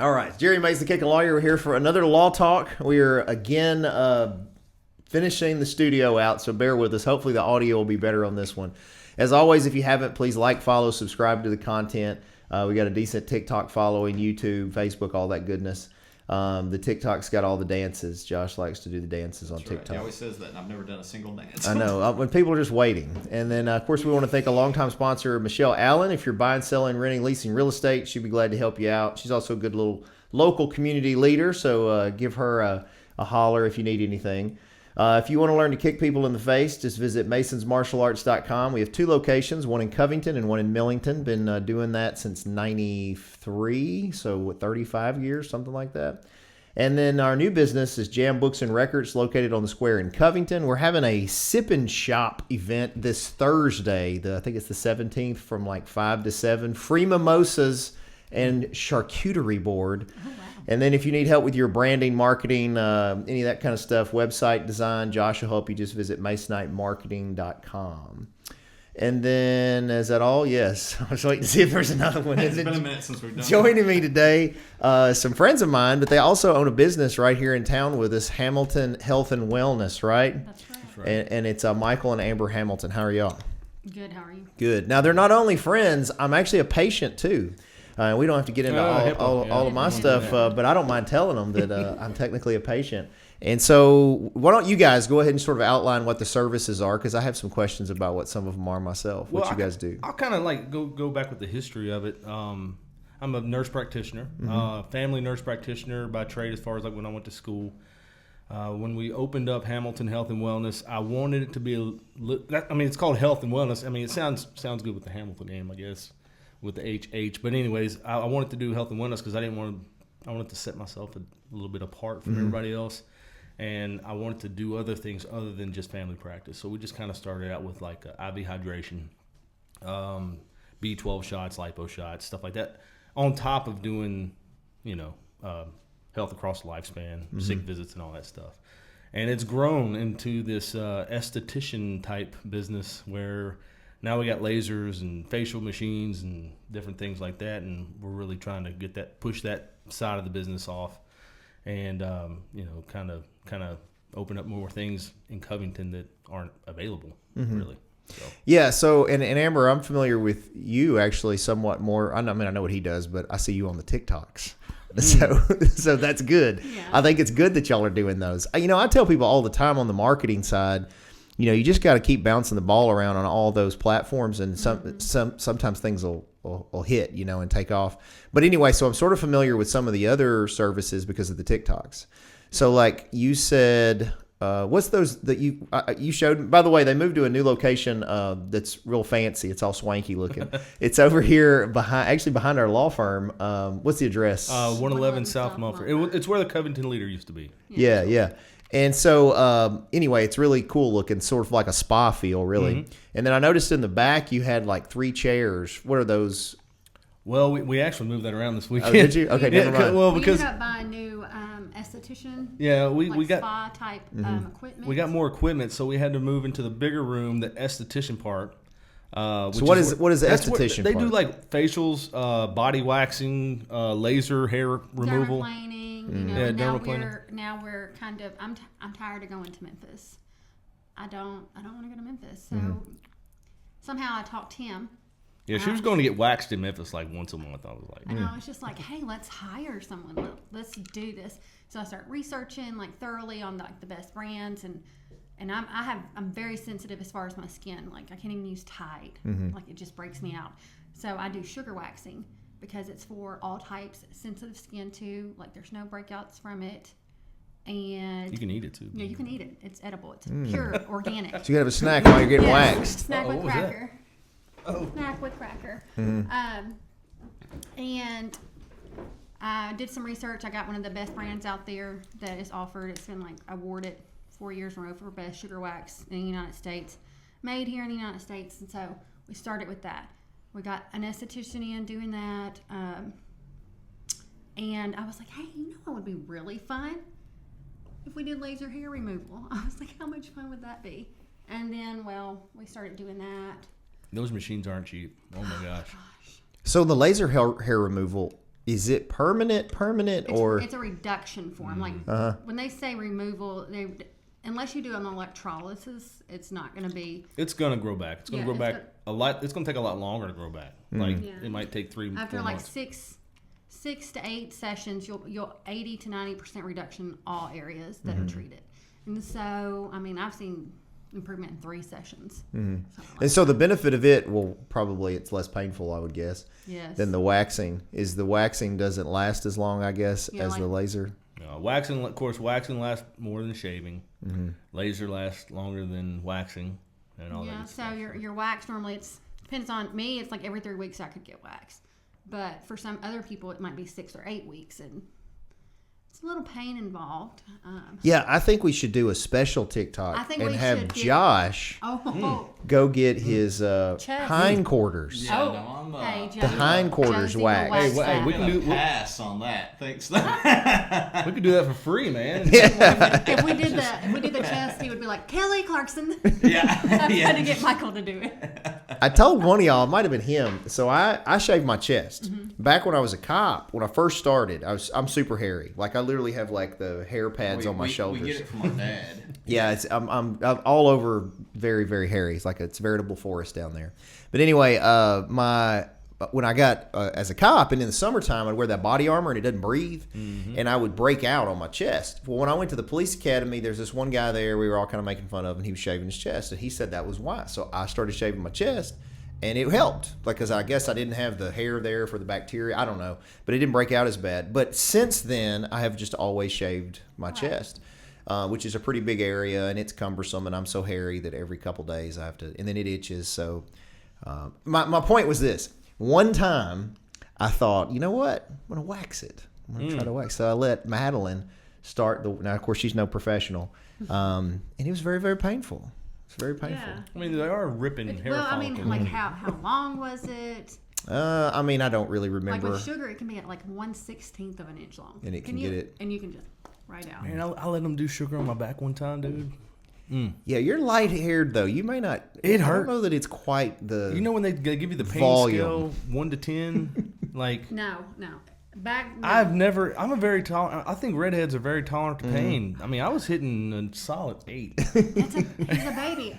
All right. Jerry Mays, the Kickin lawyer. We're here for another law talk. We are again finishing the studio out, so bear with us. Hopefully the audio will be better on this one. As always, if you haven't, please like, follow, subscribe to the content. We got a decent TikTok following, YouTube, Facebook, all that goodness. The TikTok's got all the dances. Josh likes to do the dances on TikTok. He always says that, and I've never done a single dance. I know. When people are just waiting. And then, of course, we want to thank a longtime sponsor, Michelle Allen. If you're buying, selling, renting, leasing real estate, she'd be glad to help you out. She's also a good little local community leader, so give her a holler if you need anything. If you want to learn to kick people in the face, just visit masonsmartialarts.com. We have 2 locations, one in Covington and one in Millington. Been doing that since 93, so 35 years, something like that. And then our new business is Jam Books and Records, located on the square in Covington. We're having a sip and shop event this Thursday. I think it's the 17th from like 5 to 7. Free mimosas and charcuterie board. Oh, wow. And then if you need help with your branding, marketing, any of that kind of stuff, website design, Josh will help you. Just visit masonitemarketing.com. And then, is that all? Yes. I was waiting to see if there's another one. It's been a minute since we've done Joining me today, some friends of mine, but they also own a business right here in town with us, Hamilton Health and Wellness, right? That's right. That's right. And it's Michael and Amber Hamilton. How are y'all? Good. How are you? Good. Now, they're not only friends, I'm actually a patient too. We don't have to get into all of my stuff, but I don't mind telling them that I'm technically a patient. And so why don't you guys go ahead and sort of outline what the services are, because I have some questions about what some of them are myself, what you guys do. I'll kind of like go back with the history of it. I'm a nurse practitioner, family nurse practitioner by trade as far as like when I went to school. When we opened up Hamilton Health and Wellness, I wanted it to be it's called Health and Wellness. I mean, it sounds good with the Hamilton name, I guess, with the HH. But anyways, I wanted to do Health and Wellness because I wanted to set myself a little bit apart from everybody else. And I wanted to do other things other than just family practice. So we just kind of started out with like IV hydration, B12 shots, lipo shots, stuff like that, on top of doing, health across the lifespan, sick visits and all that stuff. And it's grown into this esthetician type business where now we got lasers and facial machines and different things like that. And we're really trying to push that side of the business off. And kind of open up more things in Covington that aren't available, really. So. Yeah. So and Amber, I'm familiar with you actually somewhat more. I know what he does, but I see you on the TikToks. So that's good. Yeah. I think it's good that y'all are doing those. I tell people all the time on the marketing side, you just got to keep bouncing the ball around on all those platforms, and sometimes things will hit, and take off. But anyway, so I'm sort of familiar with some of the other services because of the TikToks. So like you said, what's those that you showed? By the way, they moved to a new location that's real fancy. It's all swanky looking. It's over here behind our law firm. What's the address? 111 South Mumford. It's where the Covington Leader used to be. Yeah. And so, anyway, it's really cool looking, sort of like a spa feel, really. Mm-hmm. And then I noticed in the back you had like 3 chairs. What are those? Well, we actually moved that around this weekend. Oh, did you? Okay, never mind. Well, because we ended up buying a new esthetician. Yeah, we got spa type equipment. We got more equipment, so we had to move into the bigger room, the esthetician part. So what is the esthetician part? They do like facials, body waxing, laser hair removal. Dermaplaning. Now we're kind of. I'm tired of going to Memphis. I don't want to go to Memphis. So somehow I talked him. Yeah, she was going to get waxed in Memphis like once a month. I was like, and I was just like, hey, let's hire someone. Let's do this. So I start researching like thoroughly on like the best brands, and I'm very sensitive as far as my skin. Like I can't even use Tide. Like it just breaks me out. So I do sugar waxing because it's for all types, sensitive skin too. Like there's no breakouts from it. And you can eat it too. Yeah, you can eat it. It's edible. It's pure organic. So you can have a snack while you're getting waxed. Snack with cracker. Snack with cracker. And I did some research. I got one of the best brands out there that is offered. It's been like awarded 4 years in a row for best sugar wax in the United States, made here in the United States. And so we started with that. We got an esthetician in doing that. And I was like, hey, what would be really fun? If we did laser hair removal. I was like, how much fun would that be? And then, we started doing that. Those machines aren't cheap. Oh my gosh. So the laser hair removal, is it permanent or? It's a reduction form. Like when they say removal, unless you do an electrolysis, it's not going to be. It's going to grow back. It's going to grow back a lot. It's going to take a lot longer to grow back. Like it might take 3 after 4 like months. 6 to 8 sessions, you'll 80 to 90% reduction in all areas that are treated. And so, I mean, I've seen improvement in 3 sessions. And so the benefit of it, well, probably it's less painful, I would guess, than the waxing. Is the waxing doesn't last as long, I guess, as the laser? Waxing, of course, waxing lasts more than shaving. Laser lasts longer than waxing, and all that. Yeah, so your wax normally depends on me. It's like every 3 weeks I could get waxed, but for some other people it might be 6 or 8 weeks, and it's a little pain involved. Yeah, I think we should do a special TikTok and have Josh go get his hindquarters. Yeah, no, I'm the hindquarters waxed. Hey, we can do pass on that. Thanks. We could do that for free, man. If we did the chest, he would be like, Kelly Clarkson. Yeah. I'm trying to get Michael to do it. I told one of y'all, it might have been him. So I shaved my chest. Back when I was a cop, when I first started, I'm super hairy. Like I literally have like the hair pads on my shoulders. We get it from our dad. Yeah, I'm all over, very very hairy. It's like it's a veritable forest down there. But anyway, when I got as a cop and in the summertime, I'd wear that body armor and it doesn't breathe, and I would break out on my chest. Well, when I went to the police academy, there's this one guy there we were all kind of making fun of, and he was shaving his chest, and he said that was why. So I started shaving my chest. And it helped because I guess I didn't have the hair there for the bacteria. I don't know. But it didn't break out as bad. But since then, I have just always shaved my chest, which is a pretty big area. And it's cumbersome. And I'm so hairy that every couple days I have to. And then it itches. So my point was this. One time I thought, you know what? I'm going to wax it. I'm going to try to wax. So I let Madeline start. Now, of course, she's no professional. And it was very, very painful. It's very painful. Yeah. I mean, they are ripping hair follicles. I mean, like how long was it? I mean, I don't really remember. Like with sugar, it can be at like 1/16 of an inch long. And it can get it. And you can just right out. Man, I let them do sugar on my back one time, dude. Yeah, you're light haired though. You may not. It hurt. I don't know that it's quite the. You know when they give you the pain volume. scale 1 to 10, like No. Back. No. I'm a very tolerant. I think redheads are very tolerant to pain. I mean, I was hitting a solid 8. He's a baby.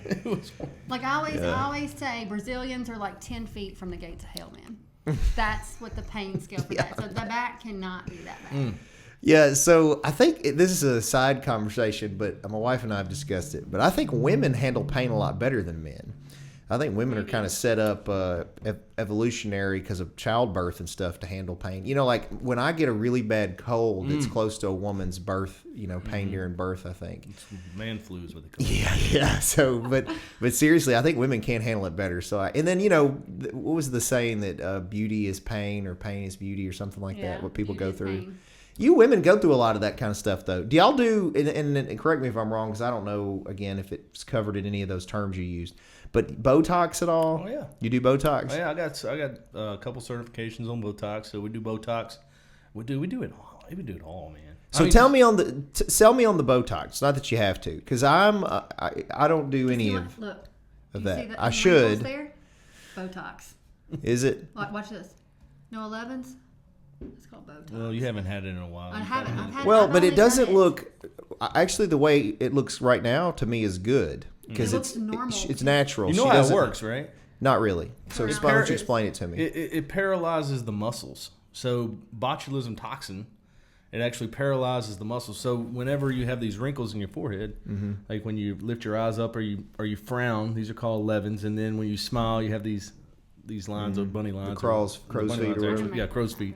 Like I always say, Brazilians are like 10 feet from the gates of hell, man. That's what the pain scale for that. So the back cannot be that bad. Yeah, so I think this is a side conversation, but my wife and I have discussed it. But I think women handle pain a lot better than men. I think women are kind of set up evolutionary because of childbirth and stuff to handle pain. You know, like when I get a really bad cold, it's close to a woman's birth, pain during birth, I think. It's man flu is what they call it. Yeah. So, but seriously, I think women can handle it better. So, and then, what was the saying that beauty is pain or pain is beauty or something like that, what people go through? Pain. You women go through a lot of that kind of stuff, though. Do y'all do, and correct me if I'm wrong, because I don't know, again, if it's covered in any of those terms you used, but Botox at all? Oh, yeah. You do Botox? Oh, yeah, I got a couple certifications on Botox, so we do Botox. We do it all. We do it all, man. So sell me on the Botox. Not that you have to, because I don't do any of that. I should. There? Botox. Is it? Watch this. No 11s. It's called Botox. Well, you haven't had it in a while. I haven't. Well, but it doesn't look. Actually, the way it looks right now to me is good because It looks normal. it's natural. You know how it works, right? Not really. So why don't you explain it to me? It paralyzes the muscles. So botulism toxin, it actually paralyzes the muscles. So whenever you have these wrinkles in your forehead, like when you lift your eyes up or you frown, these are called 11s, and then when you smile, you have these lines of bunny lines. Crow's feet. Yeah, crow's feet.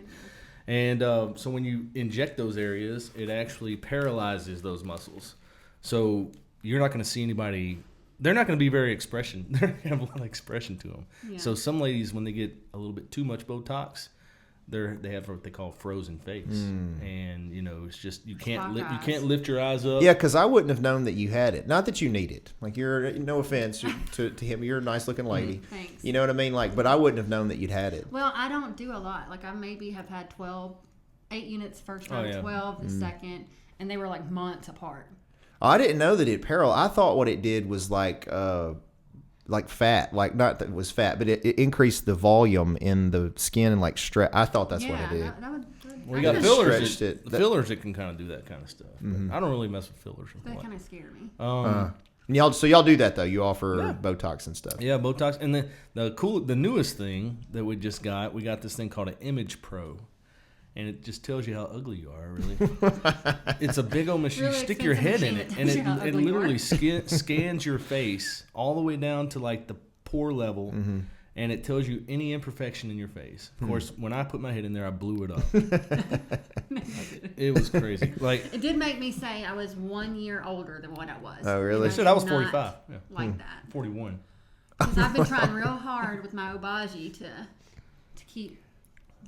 And so when you inject those areas, it actually paralyzes those muscles. So you're not going to see anybody. They're not going to be very expression. They're going to have a lot of expression to them. Yeah. So some ladies, when they get a little bit too much Botox, they have what they call frozen face, and it's just you can't lift your eyes up. Yeah, because I wouldn't have known that you had it. Not that you need it. Like you're no offense to him, you're a nice looking lady. Thanks. You know what I mean? Like, but I wouldn't have known that you'd had it. Well, I don't do a lot. Like I maybe have had 8 units first time, 12 the second, and they were like months apart. I didn't know that it paralyzed. I thought what it did was like like fat, like not that it was fat, but it increased the volume in the skin and like stretch. I thought that's what it did. That would, Well, I you got could've fillers. stretched it. Fillers that can kind of do that kind of stuff. But I don't really mess with fillers. That kind of scared me. And y'all do that though. You offer Botox and stuff. Yeah, Botox, and then the newest thing that we got this thing called an Image Pro, and it just tells you how ugly you are. Really, it's a big old machine. Really You stick your head in expensive it, and machine that tells it you how ugly you literally are. scans your face all the way down to like the pore level. And it tells you any imperfection in your face. Of course, when I put my head in there, I blew it up. It was crazy. Like It did make me say I was 1 year older than what I was. Oh, really? And They said I was did not 45. Yeah. Like that. 41. Because I've been trying real hard with my Obagi to keep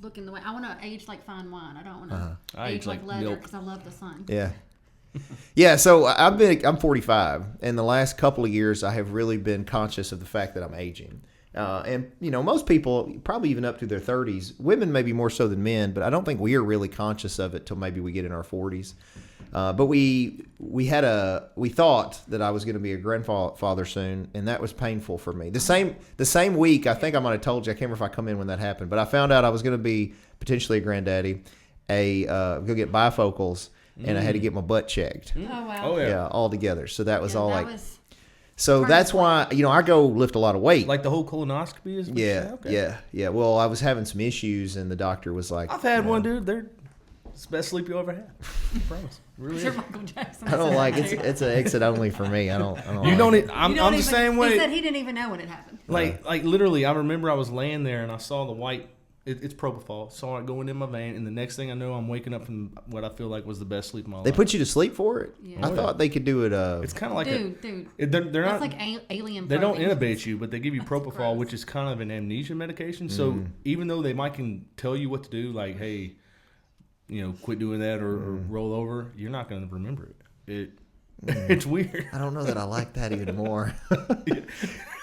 looking the way I want to age like fine wine. I don't want to I age age like like leather milk. because I love the sun. Yeah. Yeah, so I'm 45, and the last couple of years I have really been conscious of the fact that I'm aging. And most people, probably even up to their 30s, women maybe more so than men, but I don't think we are really conscious of it till maybe we get in our 40s. But we thought that I was going to be a grandfather soon, and that was painful for me. The same week, I think I might have told you, I can't remember if I come in when that happened, but I found out I was going to be potentially a granddaddy, go get bifocals, and I had to get my butt checked. Oh wow. Oh yeah. Yeah, all together. So that was all that like. was So turning that's point. why I go lift a lot of weight. Like the whole colonoscopy is. What you say? Okay. Yeah. Well, I was having some issues, and the doctor was like, I've had one, dude. It's the best sleep you ever had. I promise. Really Sure, is. Michael Jackson. I don't like it's an exit only for me. I don't. You like don't. it. I'm You don't the even- same way. He said he didn't even know when it happened. Like literally, I remember I was laying there and I saw the white. It's propofol. Saw it going in my vein, and the next thing I know, I'm waking up from what I feel like was the best sleep of my They life. put you to sleep for it. Yeah. I thought they could do it. It's kind of like Dude, they're that's not. like alien. They don't probing. intubate you, but they give you That's propofol, gross. which is kind of an amnesia medication. So even though they might can tell you what to do, like hey, quit doing that or roll over, you're not going to remember it. It's weird. I don't know that I like that even more.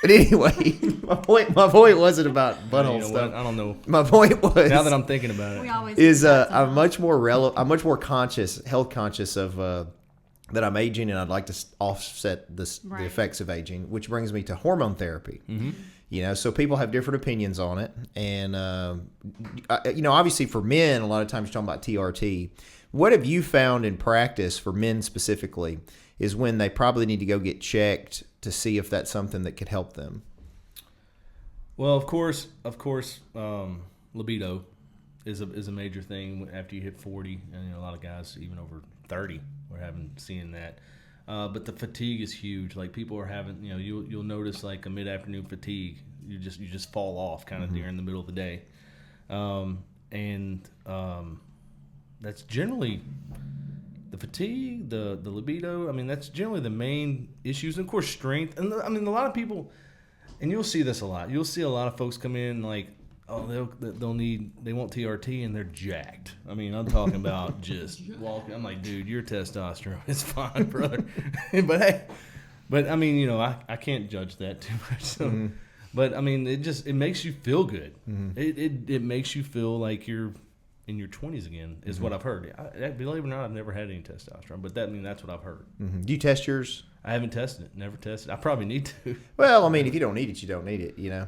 But anyway, my point wasn't about butthole You know stuff. what? I don't know. My point was Now that I'm thinking about We it, always is do that I'm somehow. I'm much more health conscious of that I'm aging, and I'd like to offset the Right. effects of aging, which brings me to hormone therapy. So people have different opinions on it, and obviously for men, a lot of times you're talking about TRT. What have you found in practice for men specifically is when they probably need to go get checked to see if that's something that could help them? well, of course, libido is a major thing after you hit 40, and a lot of guys even over 30 are seeing that. But the fatigue is huge. Like people are having, you'll notice like a mid-afternoon fatigue. You just fall off kind of during the middle of the day, and that's generally the fatigue, the libido. I mean, that's generally the main issues. And of course, strength. And I mean, a lot of people, and you'll see this a lot. You'll see a lot of folks come in like, oh, they want TRT and they're jacked. I mean, I'm talking about just walking. I'm like, dude, your testosterone is fine, brother. but I mean, I can't judge that too much. So, but I mean, it makes you feel good. It makes you feel like you're in your 20s again, is what I've heard. Believe it or not, I've never had any testosterone, but that's what I've heard. Do you test yours? I haven't tested it. Never tested it. I probably need to. Well, I mean, if you don't need it, you don't need it. Yeah.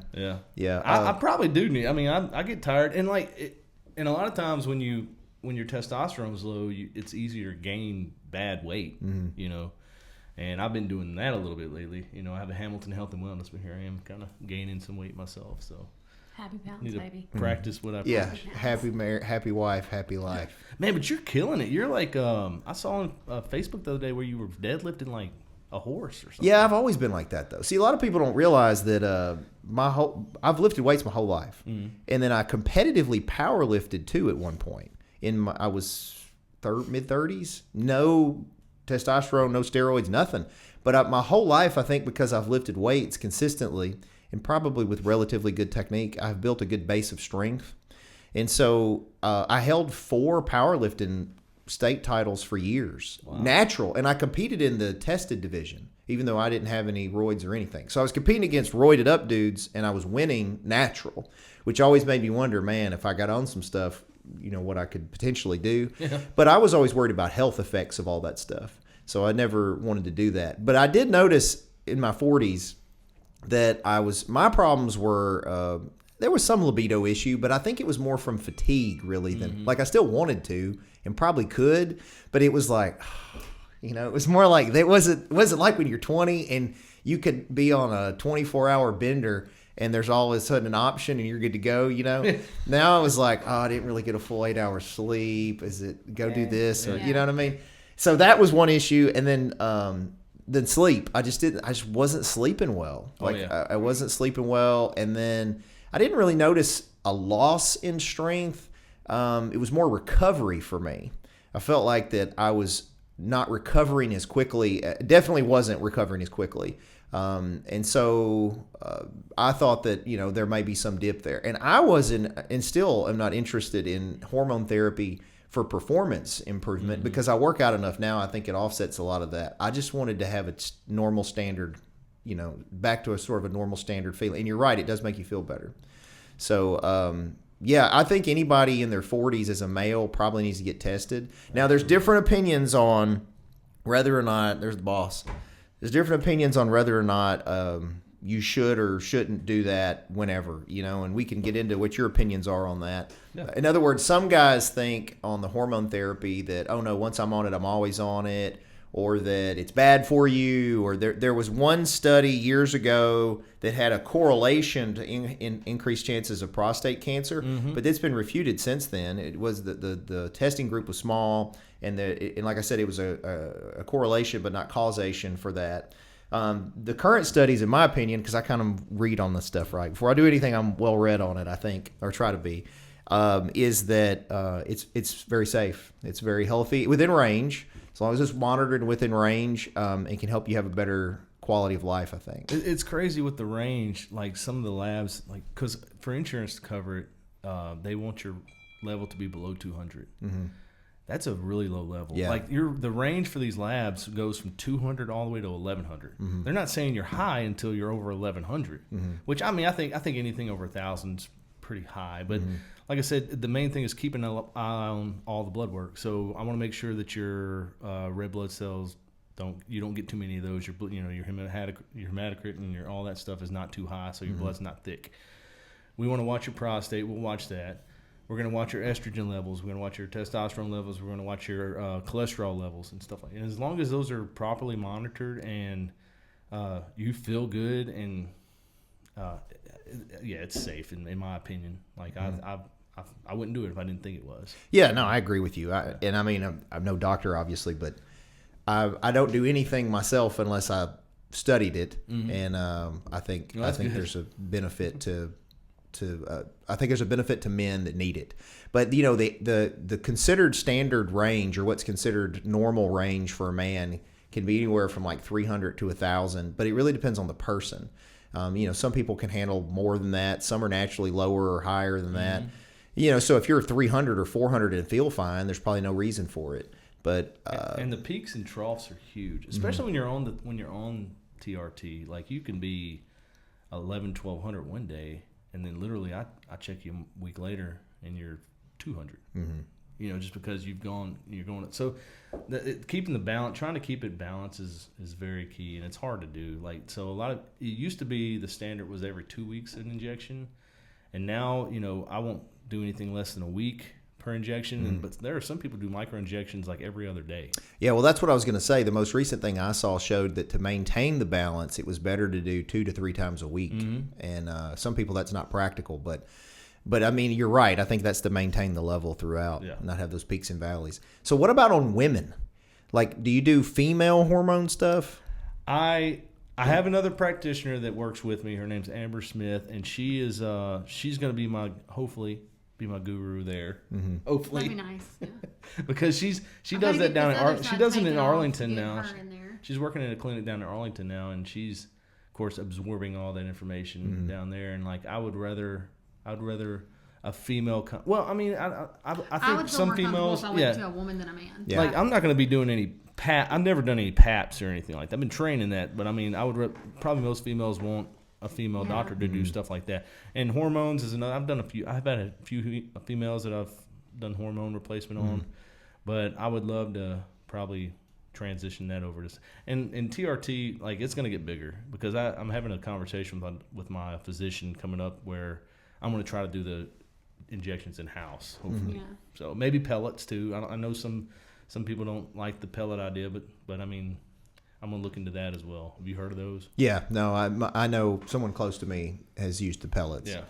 Yeah. I probably do need. I mean, I get tired, and and a lot of times when your testosterone is low, it's easier to gain bad weight. And I've been doing that a little bit lately. I have a Hamilton Health and Wellness, but here I am, kind of gaining some weight myself. So Happy pounds, need to baby. practice what I Yeah, preach. happy wife, happy life. Man, but you're killing it. You're like I saw on Facebook the other day where you were deadlifting like a horse or something. Yeah, I've always been like that though. See, a lot of people don't realize that I've lifted weights my whole life, and then I competitively power lifted too at one point. I was mid 30s, no testosterone, no steroids, nothing. But my whole life, I think, because I've lifted weights consistently and probably with relatively good technique, I've built a good base of strength. And so I held 4 powerlifting state titles for years, natural. And I competed in the tested division, even though I didn't have any roids or anything. So I was competing against roided up dudes, and I was winning natural, which always made me wonder, man, if I got on some stuff, what I could potentially do. Yeah. But I was always worried about health effects of all that stuff. So I never wanted to do that. But I did notice in my 40s that my problems were, there was some libido issue, but I think it was more from fatigue really than, like I still wanted to and probably could, but it was like, it was more like, it wasn't like when you're 20 and you could be on a 24-hour bender and there's all of a sudden an option and you're good to go, Now I was like, I didn't really get a full 8 hours sleep. Is it go do this? Or, you know what I mean? So that was one issue. And then sleep. I just wasn't sleeping well. I wasn't sleeping well. And then I didn't really notice a loss in strength. It was more recovery for me. I felt like that I was not recovering as quickly. Definitely wasn't recovering as quickly. And so I thought that, there may be some dip there. And I wasn't, and still am not interested in hormone therapy for performance improvement because I work out enough now. I think it offsets a lot of that. I just wanted to have a normal standard, back to a sort of a normal standard feeling. And you're right, it does make you feel better. So, I think anybody in their 40s as a male probably needs to get tested. Now, there's different opinions on whether or not, there's the boss. There's different opinions on whether or not you should or shouldn't do that whenever, and we can get into what your opinions are on that. Yeah. In other words, some guys think on the hormone therapy that, oh no, once I'm on it, I'm always on it, or that it's bad for you, or there was one study years ago that had a correlation to increased chances of prostate cancer, but it's been refuted since then. It was the testing group was small, and like I said, it was a correlation but not causation for that. The current studies, in my opinion, because I kind of read on this stuff, right? Before I do anything, I'm well read on it, I think, or try to be, is that it's very safe. It's very healthy, within range. As long as it's monitored within range, it can help you have a better quality of life, I think. It's crazy with the range. Like some of the labs, because for insurance to cover it, they want your level to be below 200. That's a really low level. Yeah. Like the range for these labs goes from 200 all the way to 1100. They're not saying you're high until you're over 1100, which I think anything over 1,000 is pretty high. But like I said, the main thing is keeping an eye on all the blood work. So I want to make sure that your red blood cells you don't get too many of those. Your hematocrit and all that stuff is not too high, so your blood's not thick. We want to watch your prostate. We'll watch that. We're going to watch your estrogen levels. We're going to watch your testosterone levels. We're going to watch your cholesterol levels and stuff like that. And as long as those are properly monitored and you feel good and it's safe in my opinion. Like I wouldn't do it if I didn't think it was. Yeah, no, I agree with you. I'm no doctor, obviously, but I don't do anything myself unless I studied it, and I think there's a benefit to men that need it. But the considered standard range, or what's considered normal range for a man, can be anywhere from like 300 to 1,000. But it really depends on the person. Some people can handle more than that. Some are naturally lower or higher than that. So if you're 300 or 400 and feel fine, there's probably no reason for it. But and the peaks and troughs are huge, especially when you're on TRT. Like you can be 1,100 one day, and then literally I check you a week later and you're 200. Just because you're going. So keeping the balance, trying to keep it balanced is very key, and it's hard to do. Like so, it used to be the standard was every 2 weeks an injection, and now I won't do anything less than a week per injection. But there are some people who do micro injections like every other day. Yeah, well, that's what I was going to say. The most recent thing I saw showed that to maintain the balance, it was better to do 2 to 3 times a week. And some people that's not practical, but I mean, you're right. I think that's to maintain the level throughout, not have those peaks and valleys. So what about on women? Like, do you do female hormone stuff? I have another practitioner that works with me. Her name's Amber Smith, and she's going to be hopefully be my guru there. Hopefully. That'd be nice. Yeah. Because she does that down she does it in Arlington now. She's working in a clinic down in Arlington now, and she's of course absorbing all that information down there. And like I would rather a female. Well, I mean, I think some females. If I went to a woman than a man. Yeah. Like I'm not going to be doing any I've never done any PAPs or anything like that. I've been training that, but I mean, I would probably most females want a female doctor to do stuff like that. And hormones is another. I've had a few females that I've done hormone replacement on, but I would love to probably transition that over to. And TRT, like, it's going to get bigger because I'm having a conversation with my physician coming up where I'm going to try to do the injections in house, hopefully. Yeah. So maybe pellets too. I know some people don't like the pellet idea, but I mean, I'm gonna look into that as well. Have you heard of those? Yeah, no, I know someone close to me has used the pellets. Yeah.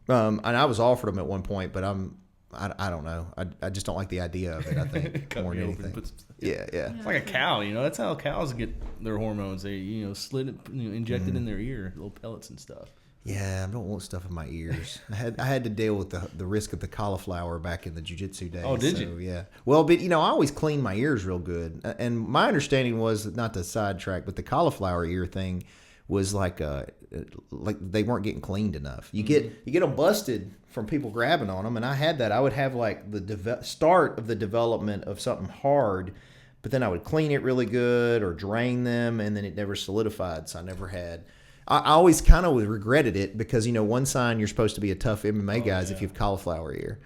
And I was offered them at one point, but I don't know. I just don't like the idea of it. I think Cut more me than open, anything. put some- Yeah. It's like a cow, That's how cows get their hormones. They, slit it, inject it in their ear, little pellets and stuff. Yeah, I don't want stuff in my ears. I had to deal with the risk of the cauliflower back in the jiu-jitsu days. Oh, did so, you? Yeah. Well, but I always clean my ears real good. And my understanding was, not to sidetrack, but the cauliflower ear thing was like they weren't getting cleaned enough. You get them busted from people grabbing on them, and I had that. I would have like the start of the development of something hard, but then I would clean it really good or drain them, and then it never solidified. So I never had. I always kind of regretted it because one sign you're supposed to be a tough MMA guy is if you have cauliflower ear.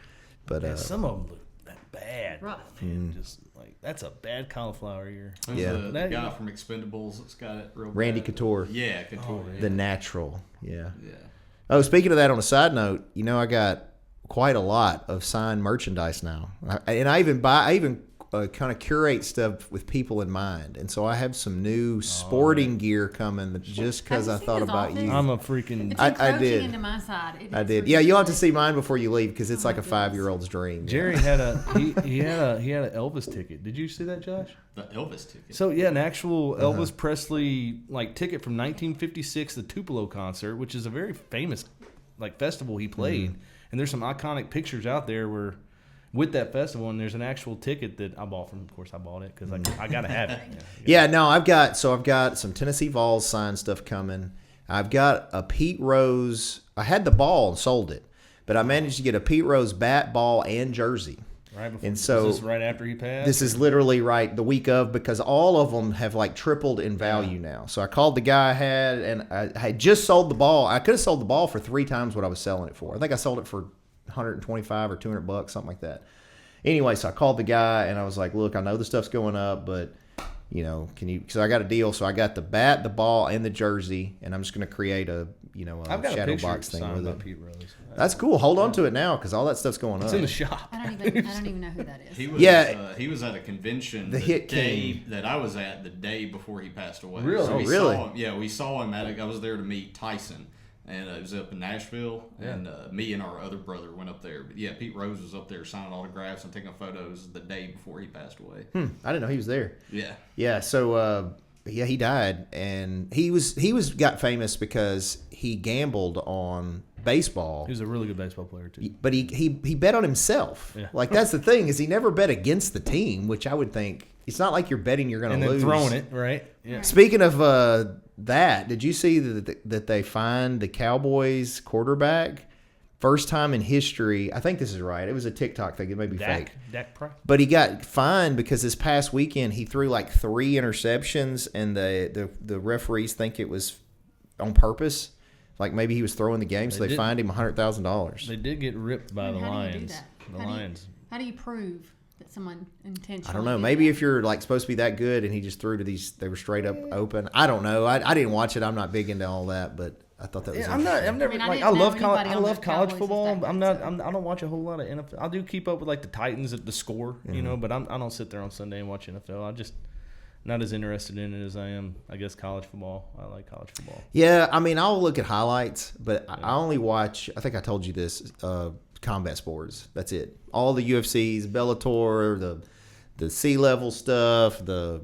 But Yeah, some of them look that bad. Rough. Man, just like that's a bad cauliflower ear. Yeah. The That- guy from Expendables that's got it real Randy bad. Couture, Yeah, Couture. the natural. Yeah. yeah. Oh, speaking of that, on a side note, I got quite a lot of signed merchandise now, and I even kind of curate stuff with people in mind, and so I have some new sporting gear coming just because I Have you thought seen his about office? you. I'm a freaking It's I encroaching did. into my side. I did. Yeah, you'll have to see mine before you leave because it's like a 5-year-old's dream. Jerry had he had an Elvis ticket. Did you see that, Josh? The Elvis ticket. So yeah, an actual Elvis Presley ticket from 1956, the Tupelo concert, which is a very famous festival he played. And there's some iconic pictures out there where with that festival, and there's an actual ticket that I bought from. Of course, I bought it because I gotta have it. Yeah, no, I've got some Tennessee Vols signed stuff coming. I've got a Pete Rose. I had the ball and sold it, but I managed to get a Pete Rose bat, ball, and jersey. Right before, And so was this right after he passed. This is literally right the week of, because all of them have tripled in value now. So I called the guy I had, and I had just sold the ball. I could have sold the ball for 3 times what I was selling it for. I think I sold it for $125 or $200, something like that. Anyway, so I called the guy and I was like, "Look, I know the stuff's going up, but can you?" So I got a deal. So I got the bat, the ball, and the jersey, and I'm just going to create a I've got a shadow picture box thing signed with by it. Pete Rose. That's cool. Hold on to it now because all that stuff's going It's up. in the shop. I don't even know who that is. He was, Yeah. he was at a convention The Hit day King. that I was at the day before he passed away. Really? So we Oh, really? Saw him, yeah, we saw him I was there to meet Tyson, and it was up in Nashville. Yeah. And me and our other brother went up there. But yeah, Pete Rose was up there signing autographs and taking photos the day before he passed away. I didn't know he was there. Yeah. Yeah, so he died, and he got famous because he gambled on baseball. He was a really good baseball player too. But he bet on himself. Yeah. Like that's the thing is he never bet against the team, which I would think it's not like you're betting you're going And to then lose. throwing it right. Yeah. Right. Speaking of that, did you see that they fined the Cowboys quarterback? First time in history. I think this is right. It was a TikTok thing. It may be fake. Dak Prescott. But he got fined because this past weekend he threw 3 interceptions, and the referees think it was on purpose. Like maybe he was throwing the game, so They they did- fined him $100,000. They did get ripped by the How do you do Lions. that? The How do you- Lions. How do you prove that someone intentionally? I don't know. did Maybe that? if you're supposed to be that good, and he just threw to these, they were straight up open. I don't know. I didn't watch it. I'm not big into all that, but I thought that was. Yeah, I'm not. interesting. I'm never I mean, I like. didn't I know love college. anybody I on love the college Cowboys football. was that I'm good, not. so. I don't watch a whole lot of NFL. I do keep up with the Titans at the score, but I don't sit there on Sunday and watch NFL. I just not as interested in it as I am, I guess, college football. I like college football. Yeah, I mean, I'll look at highlights, but I only watch. I think I told you this. Combat sports. That's it. All the UFCs, Bellator, the C-level stuff, the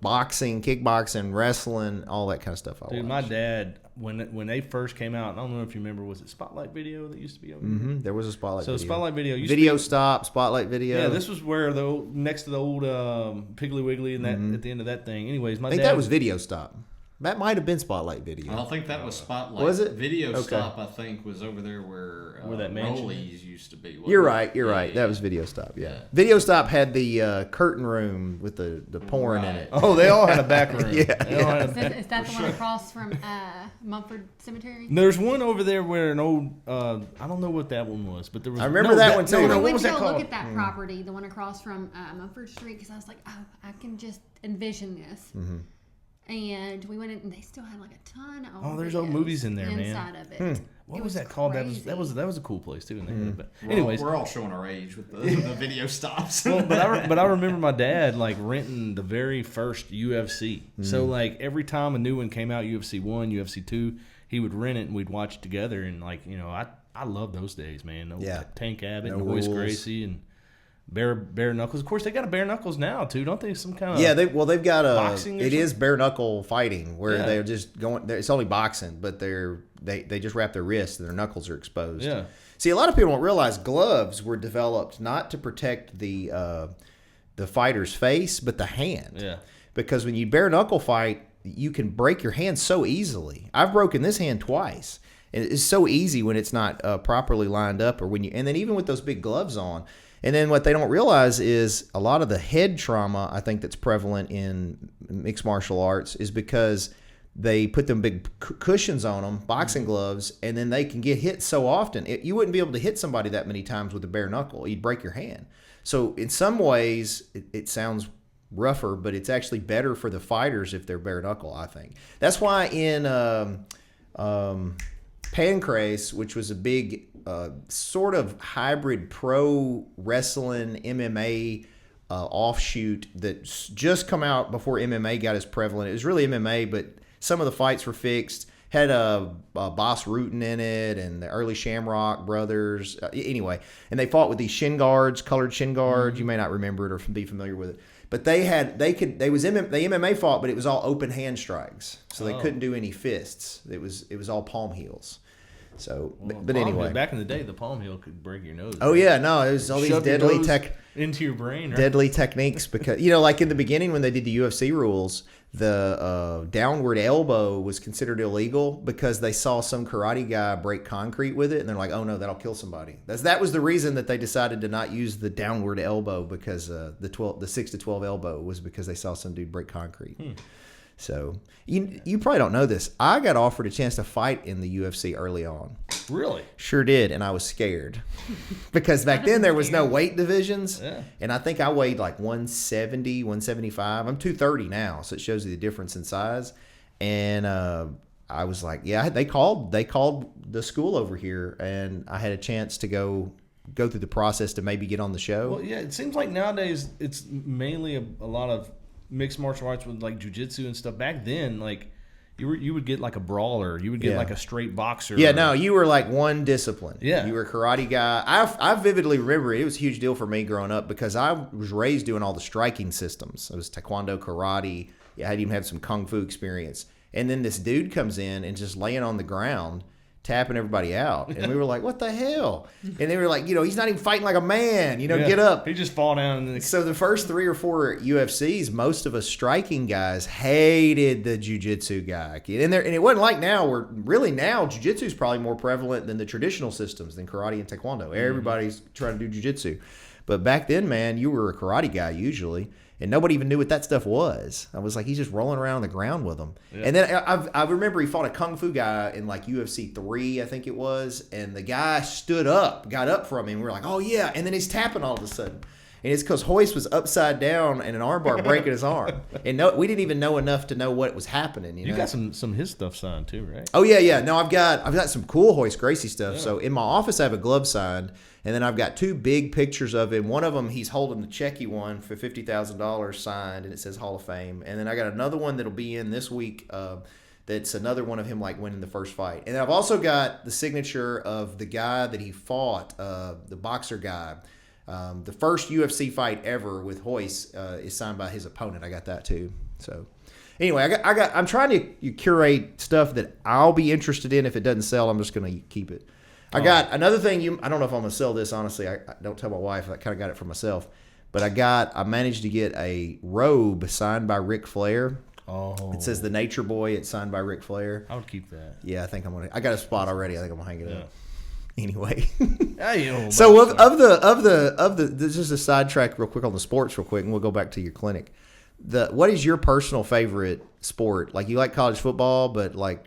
boxing, kickboxing, wrestling, all that kind of stuff. I Dude, watch. my dad, when they first came out, I don't know if you remember, was it Spotlight Video that used to be over here? Mm-hmm. There was a spotlight. So video. Spotlight Video used Video to be, stop, spotlight video. yeah, this was where next to the old Piggly Wiggly and that Mm-hmm. at the end of that thing. Anyways, my I think dad that was video stop. That might have been Spotlight Video. I think that was Spotlight. Was it? Video Okay. Stop, I think, was over there where that mansion Rollies used to be. You're right. You're Yeah, right. yeah. That was Video Stop. Yeah. Yeah. Video Stop had the curtain room with the porn in Right. it. Oh, they all had a back room. Yeah, They all had a Is that the one across from Mumford Cemetery? There's one over there where an old I don't know what that one was, but there was. I remember that one, too. No, I no, what went was to that go called? look at that property, the one across from Mumford Street, because I was like, oh, I can just envision this. Mm-hmm. And we went in, and they still had like a ton of Oh, there's old videos movies in there, man. inside of it. What It was that called? crazy. That was a cool place too. And they had it, but We're anyways, we're all showing our age with the video stops. well, but I remember my dad like renting the very first UFC. So like every time a new one came out, UFC 1, UFC 2, he would rent it and we'd watch it together. And like I love those days, man. No, Yeah. Tank Abbott No and Hoist rules. Gracie and bare knuckles. Of course, they got a bare knuckles now too, don't they? Some kind of Yeah, they've got a. boxing or It is bare knuckle fighting where Yeah. they're just going. It's only boxing, but they just wrap their wrists and their knuckles are exposed. Yeah. See, a lot of people don't realize gloves were developed not to protect the fighter's face, but the hand. Yeah. Because when you bare knuckle fight, you can break your hand so easily. I've broken this hand twice. And it's so easy when it's not properly lined up, or when you. And then even with those big gloves on. And then what they don't realize is a lot of the head trauma, I think, that's prevalent in mixed martial arts is because they put them big cushions on them, boxing gloves, and then they can get hit so often. You wouldn't be able to hit somebody that many times with a bare knuckle. You'd break your hand. So in some ways, it sounds rougher, but it's actually better for the fighters if they're bare knuckle, I think. That's why in Pancrase, which was a big sort of hybrid pro wrestling MMA offshoot that's just come out before MMA got as prevalent. It was really MMA, but some of the fights were fixed. Had a Boss Rutan in it, and the early Shamrock brothers. Anyway, and they fought with these shin guards, colored shin guards. You may not remember it or be familiar with it, but they MMA fought, but it was all open hand strikes, so they couldn't do any fists. It was all palm heels. So, but Palm anyway, heel, back in the day, the palm heel could break your nose. oh yeah, no, it was all these Shove your deadly nose into your brain. Right? deadly techniques because like in the beginning when they did the UFC rules, the downward elbow was considered illegal because they saw some karate guy break concrete with it, and they're like, oh no, that'll kill somebody. That was the reason that they decided to not use the downward elbow because the 6 to 12 elbow was because they saw some dude break concrete. So you probably don't know this. I got offered a chance to fight in the UFC early on. Really? Sure did, and I was scared because back then there was no weight divisions, Yeah. and I think I weighed like 170, 175. I'm 230 now, so it shows you the difference in size. And I was like, yeah, they called the school over here, and I had a chance to go through the process to maybe get on the show. Well, yeah. It seems like nowadays it's mainly a lot of mixed martial arts with like jujitsu and stuff. Back then, like you would get like a brawler, you would get Yeah. like a straight boxer. Yeah, no, you were like one discipline. Yeah. You were a karate guy. I vividly remember it was a huge deal for me growing up because I was raised doing all the striking systems. It was taekwondo, karate. Yeah, I had even had some kung fu experience. And then this dude comes in and just laying on the ground, tapping everybody out. And we were like, what the hell? And they were like, he's not even fighting like a man. Yeah. Get up. He just fall down and then So the first 3 or 4 UFCs, most of us striking guys hated the jiu-jitsu guy. And it wasn't like now where really now jiu-jitsu is probably more prevalent than the traditional systems than karate and taekwondo. Everybody's trying to do jiu-jitsu. But back then, man, you were a karate guy usually. And nobody even knew what that stuff was. I was like, he's just rolling around on the ground with them. Yeah. And then I remember he fought a kung fu guy in like UFC 3, I think it was. And the guy got up from him. We were like, oh yeah. And then he's tapping all of a sudden. And it's because Hoist was upside down and an armbar breaking his arm. And we didn't even know enough to know what was happening. You know? got some his stuff signed too, right? Oh yeah. No, I've got some cool Hoist Gracie stuff. Yeah. So in my office, I have a glove signed, and then I've got 2 big pictures of him. One of them, he's holding the Checky one for $50,000 signed, and it says Hall of Fame. And then I got another one that'll be in this week. That's another one of him like winning the first fight. And I've also got the signature of the guy that he fought, the boxer guy. The first UFC fight ever with Hoist is signed by his opponent. I got that too. So anyway, I'm trying to curate stuff that I'll be interested in. If it doesn't sell, I'm just going to keep it. I got another thing. I don't know if I'm going to sell this. Honestly, I don't tell my wife. I kind of got it for myself. But I managed to get a robe signed by Ric Flair. Oh. It says the Nature Boy. It's signed by Ric Flair. I would keep that. Yeah, I think I'm gonna. I got a spot already. I think I'm gonna hang it up. Anyway, Hey, so of the this is a sidetrack real quick on the sports real quick, and we'll go back to your clinic. What is your personal favorite sport? Like, you like college football, but like,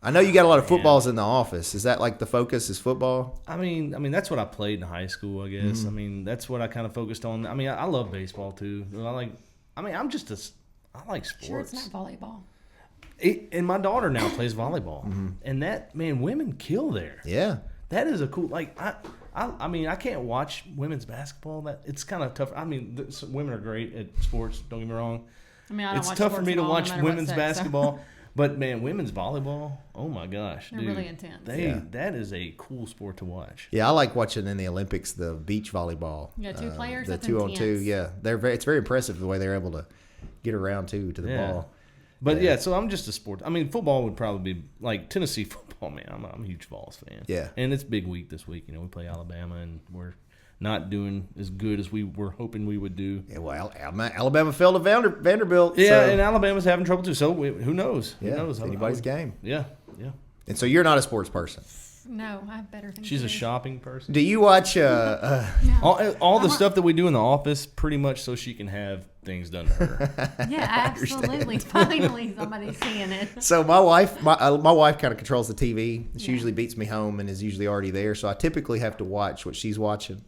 I know you got a lot of footballs in the office. Is that like the focus is football? I mean that's what I played in high school, I guess. Mm-hmm. I mean, that's what I kind of focused on. I mean, I love baseball too. I like sports. Sure, it's not volleyball. And my daughter now plays volleyball, and that, man, women kill there. Yeah. That is a cool, like, I mean, I can't watch women's basketball. That it's kind of tough. I mean, women are great at sports. Don't get me wrong. I mean, I don't It's watch tough for sports me at to all, no watch matter what women's sex, so. basketball, but man, women's volleyball. Oh my gosh, They're dude, really intense. That is a cool sport to watch. Yeah, I like watching in the Olympics the beach volleyball. Yeah, two players, The that's 2-on-2. intense. Yeah, it's very impressive the way they're able to get around to the ball. But yeah, so I'm just a sport. I mean, football would probably be like Tennessee football, man. I'm a huge Vols fan. Yeah. And it's big week this week. You know, we play Alabama, and we're not doing as good as we were hoping we would do. Yeah, well, Alabama fell to Vanderbilt. Yeah, so, and Alabama's having trouble too. So who knows? Who yeah, knows? it's anybody's game. Yeah, yeah. And so you're not a sports person. No, I have better things She's to a do. shopping person. Do you watch? No. All the stuff that we do in the office, pretty much, so she can have things done to her. Yeah, absolutely. Finally, somebody's seeing it. So my wife kind of controls the TV. She usually beats me home and is usually already there. So I typically have to watch what she's watching.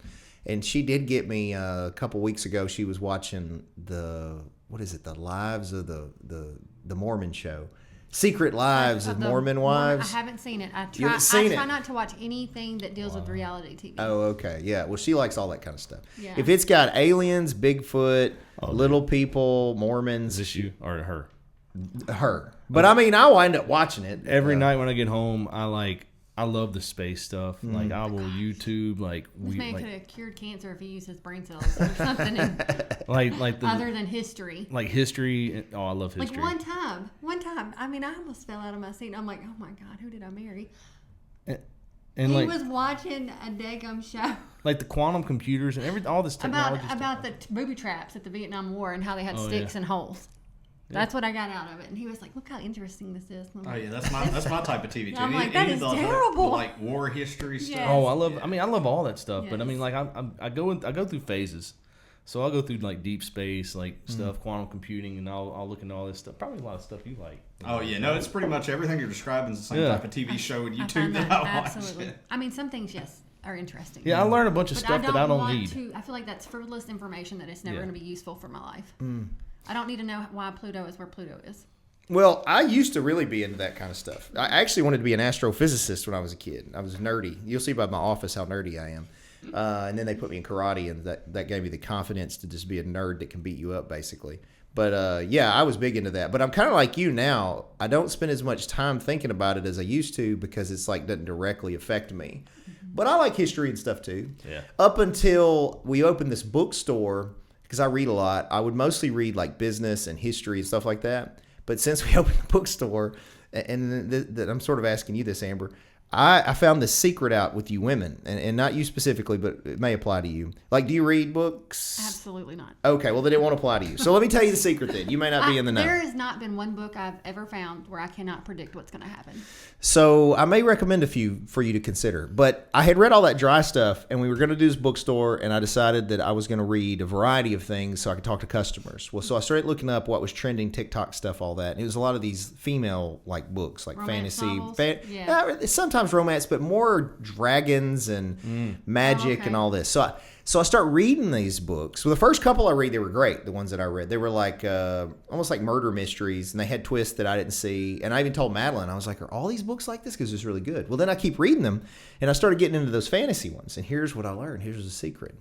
And she did get me a couple weeks ago. She was watching the Lives of the Mormon show. Secret Lives of Mormon Wives. I haven't seen it. I You haven't seen it? try not to watch anything that deals with reality TV. Oh, okay. Yeah. Well, she likes all that kind of stuff. Yeah. If it's got aliens, Bigfoot, little people, Mormons, Is this you or her? her. But I mean, I wind up watching it. Every night when I get home, I love the space stuff. Like, I will YouTube This man could have cured cancer if he used his brain cells or something like the other than history. like history. Oh, I love history. Like one time, I mean, I almost fell out of my seat. I'm like, oh my God, who did I marry? and He like was watching a daggum show like the quantum computers and all this technology about stuff. the booby traps at the Vietnam War and how they had Oh, sticks yeah. and holes. That's what I got out of it. And he was like, look how interesting this is. And I'm Oh like, yeah, that's my type of TV too. I'm like, that Any is of the, terrible. like war history stuff. Yes. Oh, I love all that stuff. But I mean, Yes. like I go through phases. So I'll go through like deep space, like stuff, quantum computing, and I'll look into all this stuff. Probably a lot of stuff you like. Oh yeah, no, it's pretty much everything you're describing is the same type of TV show and I YouTube find that that I watch. absolutely. I mean, some things, yes, are interesting. Yeah, I learn a bunch of But stuff that I don't want need. to. I feel like that's frivolous information that it's never Yeah. going to be useful for my life. I don't need to know why Pluto is where Pluto is. Well, I used to really be into that kind of stuff. I actually wanted to be an astrophysicist when I was a kid. I was nerdy. You'll see by my office how nerdy I am. And then they put me in karate, and that gave me the confidence to just be a nerd that can beat you up, basically. But yeah, I was big into that. But I'm kind of like you now. I don't spend as much time thinking about it as I used to because it's like doesn't directly affect me. But I like history and stuff too. Yeah. Up until we opened this bookstore, because I read a lot, I would mostly read like business and history and stuff like that. But since we opened the bookstore, and I'm sort of asking you this, Amber, I found the secret out with you women, and not you specifically, but it may apply to you. Like, do you read books? Absolutely not. Okay, well, then it won't apply to you. So let me tell you the secret then. You may not be in the know. There has not been one book I've ever found where I cannot predict what's going to happen. So I may recommend a few for you to consider. But I had read all that dry stuff, and we were going to do this bookstore, and I decided that I was going to read a variety of things so I could talk to customers. Well, so I started looking up what was trending, TikTok stuff, all that. And it was a lot of these female-like books, like Romance fantasy. novels? Yeah. Sometimes romance, but more dragons and magic okay. and all this. So I start reading these books. Well, the first couple I read, they were great. The ones that I read, they were like almost like murder mysteries, and they had twists that I didn't see. And I even told Madeline, I was like, "Are all these books like this? Because it's really good." Well, then I keep reading them, and I started getting into those fantasy ones. And here's what I learned. Here's the secret: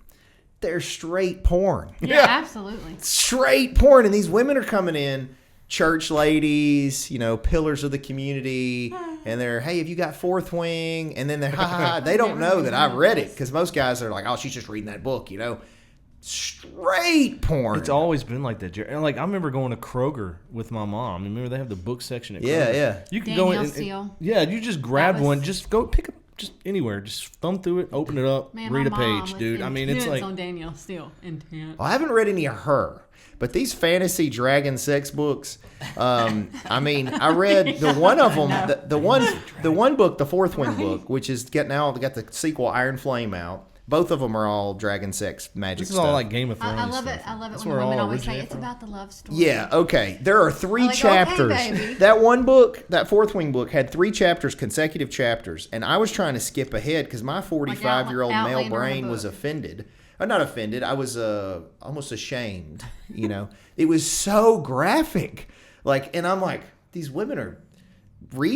they're straight porn. Yeah, absolutely. Straight porn, and these women are coming in. Church ladies, pillars of the community, and they're, hey, have you got Fourth Wing? And then they're, ha ha ha. They don't know that I've read it because most guys are like, oh, she's just reading that book, Straight porn. It's always been like that, Jerry. And like I remember going to Kroger with my mom. Remember they have the book section at Kroger. Yeah, yeah. You can Danielle go in. Steele. Yeah, you just grab That was- one. Just go pick just anywhere. Just thumb through it, open it up, Man, read a my mom page, was dude. I mean, it's intense like on Danielle still intense. I haven't read any of her, but these fantasy dragon sex books. I mean, I read the one of them, the one book, the fourth wing book, which is got the sequel Iron Flame out. Both of them are all dragon sex magic this is stuff. all like Game of Thrones. I love stuff. it. I love it That's when where the women all always say originated it's from. about the love story. Yeah, okay. There are 3 I'm like, chapters. okay, baby. That one book, that fourth wing book, had 3 chapters, consecutive chapters, and I was trying to skip ahead because my 45-year-old male Outlander brain book. was offended. Not offended. I was almost ashamed. You know, it was so graphic. Like, and I'm like, these women are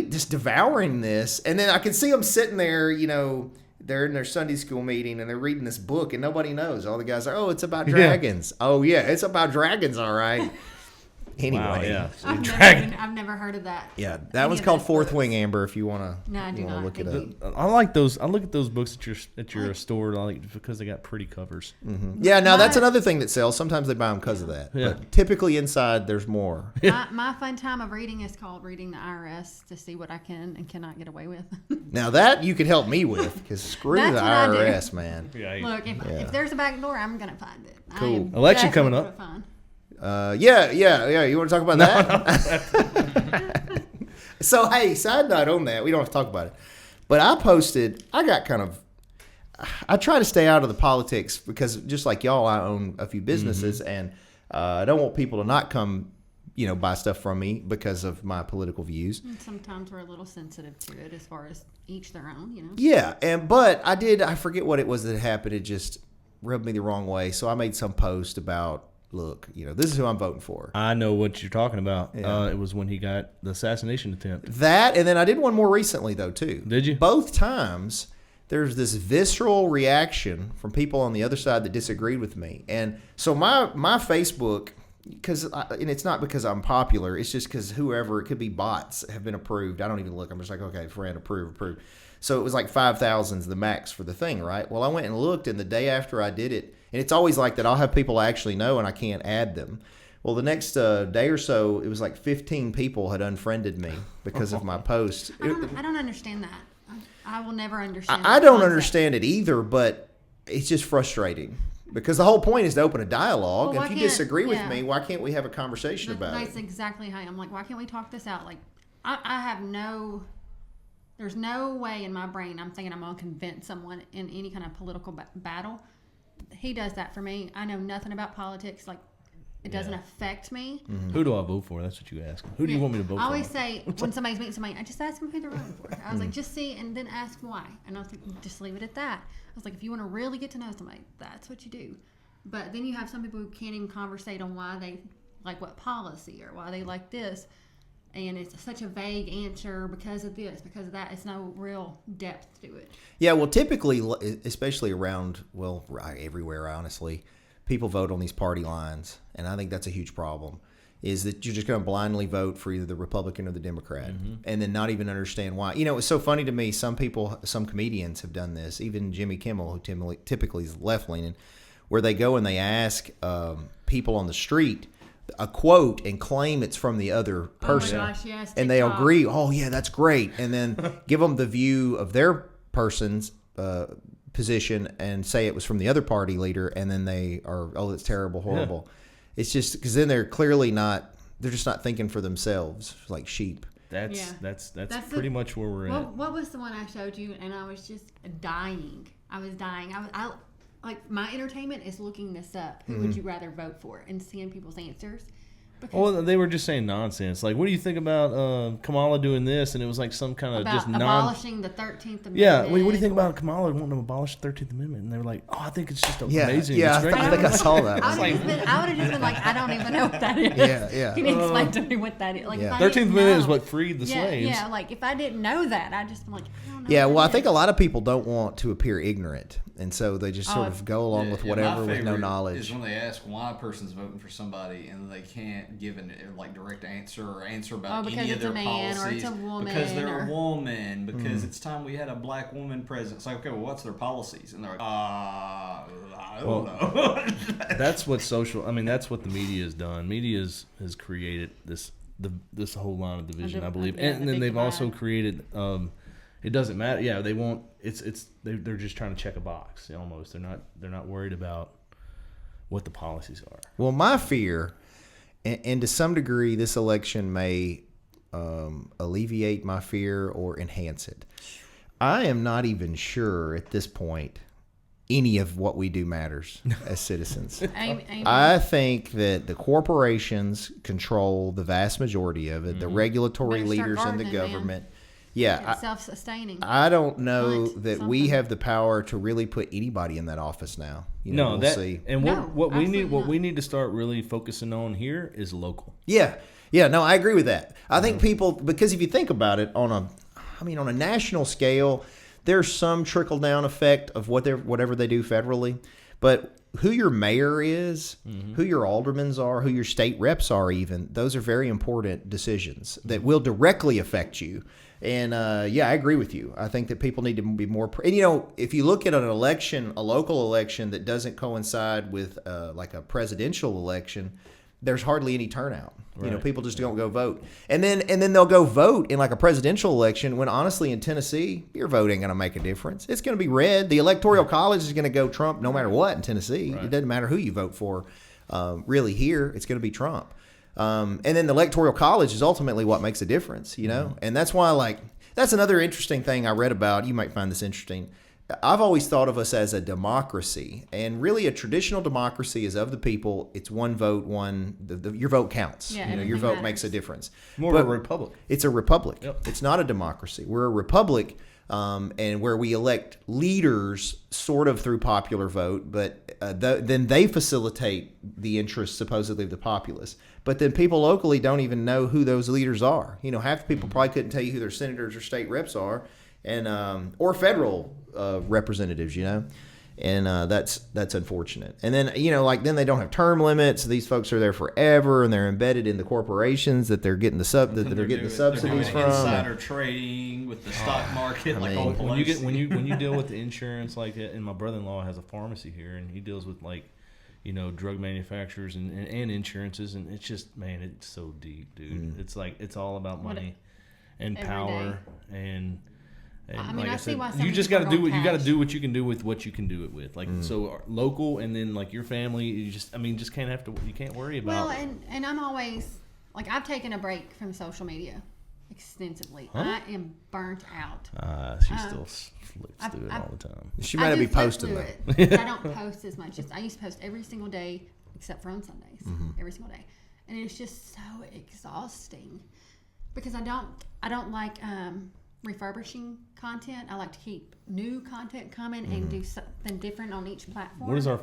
just devouring this, and then I can see them sitting there. You know, they're in their Sunday school meeting and they're reading this book, and nobody knows. All the guys are, oh, it's about dragons. Oh yeah, it's about dragons. All right. Anyway, Wow, yeah. I've never heard of that. Yeah, that Any one's of called those Fourth books. Wing, Amber. If you wanna, No, I do not. look it Thank up. you. I like those. I look at those books at your store like because they got pretty covers. Yeah, now that's My- another thing that sells. Sometimes they buy them because of that. Yeah. But typically inside, there's more. My fun time of reading is called reading the IRS to see what I can and cannot get away with. Now that you could help me with, because screw That's the what I do. IRS, man. Yeah. Look, if there's a back door, I'm gonna find it. I Cool. am Election coming definitely up. gonna find- Yeah. You want to talk about that? So hey, side note on that, we don't have to talk about it. But I try to stay out of the politics because just like y'all, I own a few businesses, and I don't want people to not come, buy stuff from me because of my political views. And sometimes we're a little sensitive to it as far as each their own, Yeah, but I forget what it was that happened. It just rubbed me the wrong way. So I made some post about, look, this is who I'm voting for. I know what you're talking about. Yeah. It was when he got the assassination attempt. That, and then I did one more recently though too. Did you? Both times there's this visceral reaction from people on the other side that disagreed with me, and so my Facebook, and it's not because I'm popular, it's just because whoever, it could be bots, have been approved. I don't even look. I'm just like, okay, friend, approve. So it was like 5,000 is the max for the thing, right? Well, I went and looked, and the day after I did it, and it's always like that. I'll have people I actually know, and I can't add them. Well, the next day or so, it was like 15 people had unfriended me because of my post. I don't understand that. I will never understand. I that don't concept. understand it either, but it's just frustrating because the whole point is to open a dialogue. Well, why if you can't- disagree with yeah. me, why can't we have a conversation about That's it? exactly how I'm like. Why can't we talk this out? Like, I have no. There's no way in my brain I'm thinking I'm gonna convince someone in any kind of political battle. He does that for me. I know nothing about politics. Like, it doesn't affect me. Who do I vote for? That's what you ask. Who do you want me to vote for? I always say when somebody's meeting somebody, I just ask them who they're voting for. I was like, just see and then ask why. And I was like, just leave it at that. I was like, if you want to really get to know somebody, that's what you do. But then you have some people who can't even conversate on why they like what policy or why they like this. And it's such a vague answer because of this, because of that. It's no real depth to it. Yeah, well, typically, especially around, everywhere, honestly, people vote on these party lines, and I think that's a huge problem, is that you're just going to blindly vote for either the Republican or the Democrat, and then not even understand why. It's so funny to me, some comedians have done this, even Jimmy Kimmel, who typically is left-leaning, where they go and they ask people on the street a quote and claim it's from the other person. Oh my gosh, yes. And they TikTok. agree, oh yeah, that's great, and then give them the view of their person's position and say it was from the other party leader, and then they are, oh, it's terrible, horrible. It's just because then they're clearly not, they're just not thinking for themselves like sheep. That's That's pretty much where we're at. What was the one I showed you? And I was just dying. I was dying. I like, my entertainment is looking this up. Who would you rather vote for? And seeing people's answers. Because Well, they were just saying nonsense. Like, what do you think about Kamala doing this? And it was like some kind of about just abolishing the 13th Amendment. Yeah, what do you think about Kamala wanting to abolish the 13th Amendment? And they were like, oh, I think it's just amazing. Yeah, It's great. I think I saw that. I would have just been like, I don't even know what that is. Yeah. Can you explain to me what that is? Like, Yeah. if I 13th didn't Amendment is know- what freed the slaves. Yeah, like if I didn't know that, I'd just be like, I don't know. Yeah, what well, I that think is. a lot of people don't want to appear ignorant, and so they just sort of go along with whatever my with no favorite knowledge. Is when they ask why a person's voting for somebody and they can't give an direct answer or answer about because any of it's a their man or policies it's a woman because they're or- a woman because it's time we had a black woman president. It's like, okay, well, what's their policies? And they're like, I don't know. That's what that's what the media has done. Media has created this whole line of division, I believe. yeah, And the then big they've also divide. created it doesn't matter. Yeah, they won't. They're just trying to check a box almost. They're not worried about what the policies are. Well, my fear, and to some degree, this election may alleviate my fear or enhance it. I am not even sure at this point any of what we do matters as citizens. Amen. I think that the corporations control the vast majority of it, the regulatory Better start leaders in the gardening, man. government. Yeah, It's self-sustaining. I don't know Hunt that we something. have the power to really put anybody in that office now. No, we'll that see. and No, what we need absolutely not. to start really focusing on here is local. Yeah, no, I agree with that. I think people, because if you think about it on a national scale, there's some trickle down effect of whatever they do federally, but who your mayor is, who your aldermans are, who your state reps are, even those are very important decisions that will directly affect you. And I agree with you. I think that people need to be more. And if you look at an election, a local election that doesn't coincide with like a presidential election, there's hardly any turnout. Right. People just don't go vote. And then they'll go vote in like a presidential election when honestly in Tennessee, your vote ain't going to make a difference. It's going to be red. The Electoral College is going to go Trump no matter what in Tennessee. Right. It doesn't matter who you vote for. Really here, it's going to be Trump. And then the Electoral College is ultimately what makes a difference, And that's why, that's another interesting thing I read about. You might find this interesting. I've always thought of us as a democracy, and really a traditional democracy is of the people. It's one vote, your vote counts. Yeah, your everything vote matters. makes a difference. More But of a republic. It's a republic. Yep. It's not a democracy. We're a republic, and where we elect leaders sort of through popular vote, but then they facilitate the interests supposedly of the populace. But then people locally don't even know who those leaders are. Half the people probably couldn't tell you who their senators or state reps are, and or federal representatives. And that's unfortunate. And then then they don't have term limits. These folks are there forever, and they're embedded in the corporations that they're getting the subsidies from. Insider trading with the stock market, all When you deal with the insurance like that, and my brother-in-law has a pharmacy here, and he deals with drug manufacturers and insurances, and it's just, man, it's so deep, dude. It's all about money and Every day. and I see why some you just people got to do go what you got to cash. do what you can do with what you can do it with. So local, and then your family. You just can't worry about. Well, and I'm always I've taken a break from social media extensively. Huh? I am burnt out. She still flips through it all the time. She might be do flip posting through though. it, but I don't post as much. I used to post every single day except for on Sundays. Every single day, and it's just so exhausting because I don't like refurbishing content. I like to keep new content coming and do something different on each platform. What is our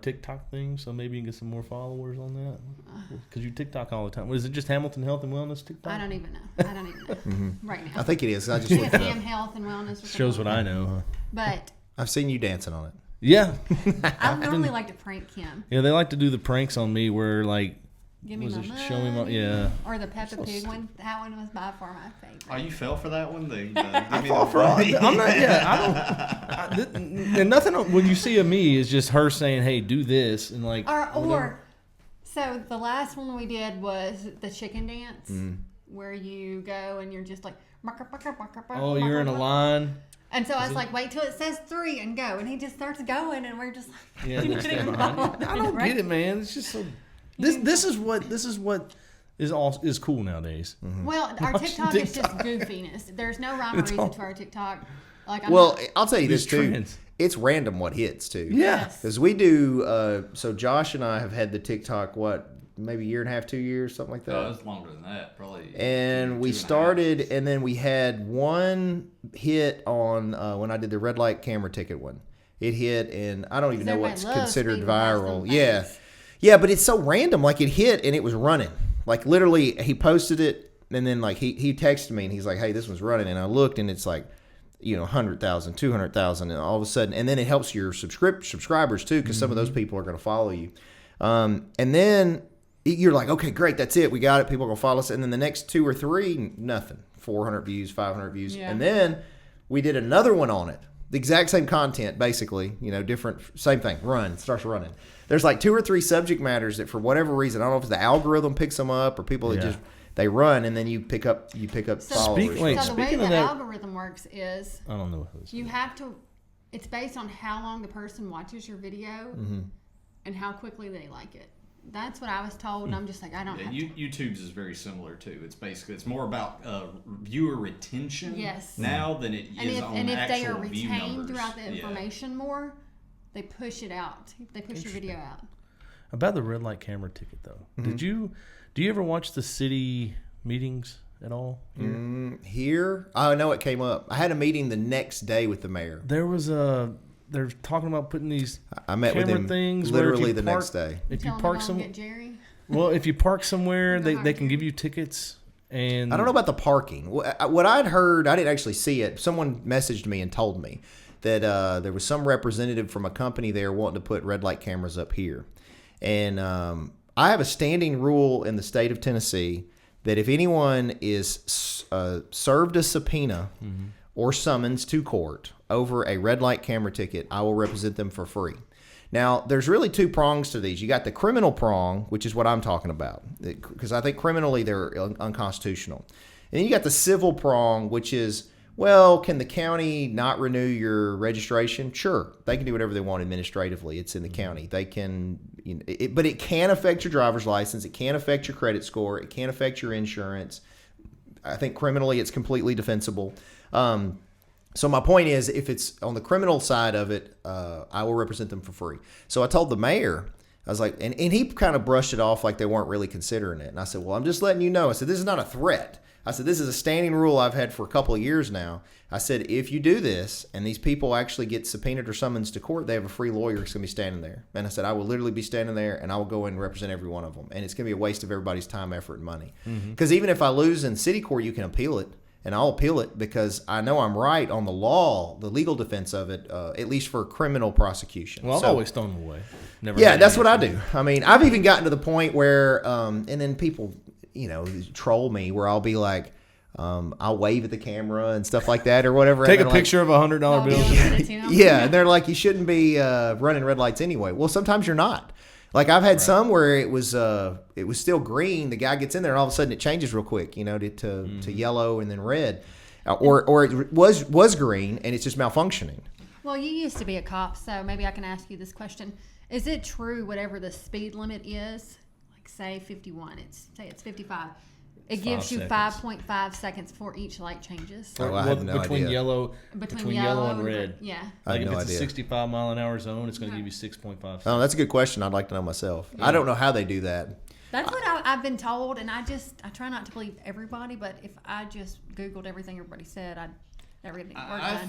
TikTok thing? So maybe you can get some more followers on that. Because you TikTok all the time. Is it just Hamilton Health and Wellness TikTok? I don't even know. Right now. I think it is. I just I looked think it it's up. Ham Health and Wellness. or Shows something what I like know. Huh? that. But I've seen you dancing on it. Yeah. I normally like to prank him. Yeah, they like to do the pranks on me where Give me Was my it money. show me my- yeah. Or the Peppa Pig one. That one was by far my favorite. Oh, you fell for that one? I'm not. Yeah, I don't. And nothing. When you see of me is just her saying, "Hey, do this," and Or so the last one we did was the chicken dance, where you go and you're just like, oh, you're in a line. And so I was like, wait till it says 3 and go, and he just starts going, and we're just like, Yeah, just stay behind you. I don't get it, man. It's just so. This is what is cool nowadays. Well, our TikTok is just goofiness. There's no rhyme or reason to our TikTok. I'll tell you this These too. trends. It's random what hits too. Yeah. Because we do. So Josh and I have had the TikTok maybe a year and a half, 2 years, something like that. Oh, it's longer than that, probably. And we 2.5. started, and then we had one hit on when I did the red light camera ticket one. It hit, and I don't even know what's considered viral. Yeah. Yeah, but it's so random. Like it hit, and it was running. Like literally, he posted it, and then he texted me, and he's like, "Hey, this one's running." And I looked, and it's like, 100,000, 200,000, and all of a sudden, and then it helps your subscribers too, because some of those people are going to follow you. And then you're like, okay, great, that's it, we got it. People are going to follow us, and then the next 2 or 3, nothing. 400 views, 500 views, Yeah. and then we did another one on it the exact same content, basically, different, same thing, starts running. There's like 2 or 3 subject matters that for whatever reason, I don't know if the algorithm picks them up or people that they run, and then you pick up followers. So the way Speaking the of that- algorithm works is I don't know what this is. you have to, it's based on how long the person watches your video and how quickly they like it. That's what I was told, and I'm just like, I don't have to. YouTube's is very similar too. It's more about viewer retention now than it is on and if actual they are view retained numbers. throughout the information more, they push it out. They push your video out. About the red light camera ticket, though, do you ever watch the city meetings at all here? Here, I know it came up. I had a meeting the next day with the mayor. They're talking about putting these I met with him things literally the next day. If you Tell park them to go get Jerry. well, if you park somewhere, Go they hire can give you tickets. And I don't know about the parking. What I'd heard, I didn't actually see it. Someone messaged me and told me that there was some representative from a company there wanting to put red light cameras up here. And I have a standing rule in the state of Tennessee that if anyone is served a subpoena or summons to court over a red light camera ticket, I will represent them for free. Now, there's really 2 prongs to these. You got the criminal prong, which is what I'm talking about, because I think criminally they're unconstitutional. And then you got the civil prong, which is, well, can the county not renew your registration? Sure, they can do whatever they want administratively. It's in the county. They can, but it can affect your driver's license. It can affect your credit score. It can affect your insurance. I think criminally it's completely defensible. So my point is, if it's on the criminal side of it, I will represent them for free. So I told the mayor, I was like, and he kind of brushed it off like they weren't really considering it. And I said, well, I'm just letting you know. I said, this is not a threat. I said, this is a standing rule I've had for a couple of years now. I said, if you do this and these people actually get subpoenaed or summons to court, they have a free lawyer that's going to be standing there. And I said, I will literally be standing there and I will go in and represent every one of them. And it's going to be a waste of everybody's time, effort, and money. Because even if I lose in city court, you can appeal it. And I'll appeal it because I know I'm right on the law, the legal defense of it, at least for criminal prosecution. Well, I've always thrown them away. Never That's what I do. I mean, I've even gotten to the point where, and then people, troll me where I'll be like, I'll wave at the camera and stuff like that or whatever. Take a picture of $100 bill. Yeah, and they're like, you shouldn't be running red lights anyway. Well, sometimes you're not. Like I've had some where it was still green. The guy gets in there and all of a sudden it changes real quick, to yellow and then red, or it was green and it's just malfunctioning. Well, you used to be a cop, so maybe I can ask you this question: is it true whatever the speed limit is, like say 51, say it's 55? It gives you 5.5 seconds before each light changes. Oh, I have no between idea. Between yellow and red. Yeah. I have Like no if it's idea. a 65 mile an hour zone, it's going to give you 6.5 seconds. Oh, that's a good question. I'd like to know myself. I don't know how they do that. That's what I've been told, and I try not to believe everybody, but if I just Googled everything everybody said, I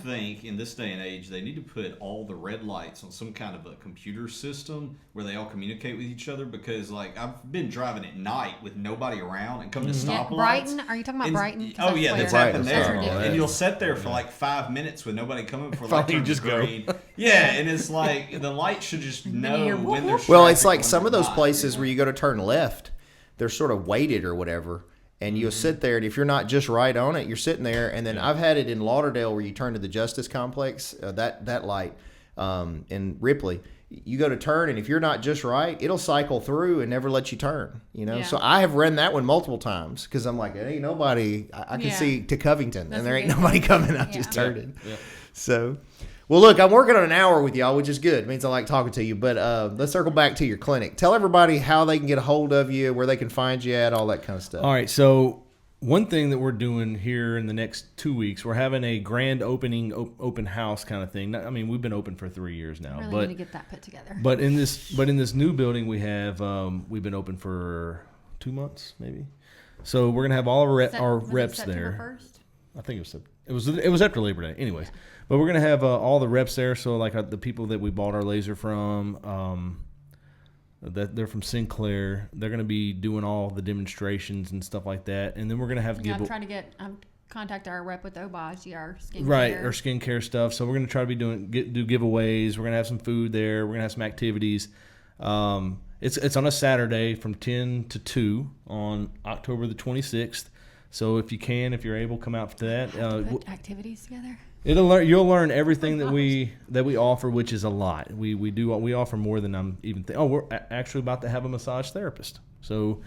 think in this day and age, they need to put all the red lights on some kind of a computer system where they all communicate with each other. Because, like, I've been driving at night with nobody around and come to stoplights. Brighton? Are you talking about Brighton? Oh yeah, that's happened there. Ridiculous. And you'll sit there for like 5 minutes with nobody coming for like Finally, just go. green. Yeah, and it's like the light should just know when there's Well, traffic it's like and when some of there's those not, places where you go to turn left, they're sort of weighted or whatever. And you'll sit there, and if you're not just right on it, you're sitting there. And then I've had it in Lauderdale where you turn to the Justice Complex, that light in Ripley. You go to turn, and if you're not just right, it'll cycle through and never let you turn. Yeah. So I have run that one multiple times because I'm like, it ain't nobody. I can see to Covington, and there ain't nobody coming. I just turned it. Yeah. So. Well, look, I'm working on an hour with y'all, which is good. It means I like talking to you. But let's circle back to your clinic. Tell everybody how they can get a hold of you, where they can find you at, all that kind of stuff. All right. So one thing that we're doing here in the next 2 weeks, we're having a grand opening, open house kind of thing. I mean, we've been open for 3 years now. I really but need to get that put together. But in this new building we have, we've been open for 2 months maybe. So we're gonna have all our reps there. 1st? I think it was after Labor Day. Anyways, but we're gonna have all the reps there. So like the people that we bought our laser from, that they're from Sinclair. They're gonna be doing all the demonstrations and stuff like that. And then we're gonna have I'm trying to contact our rep with Obagi, our skincare. Right, our skincare stuff. So we're gonna try to be do giveaways. We're gonna have some food there. We're gonna have some activities. It's on a Saturday from 10 to 2 on October the 26th. So if you're able, come out for that. Put activities together. You'll learn everything that we offer, which is a lot. We offer more than I'm even. We're actually about to have a massage therapist, so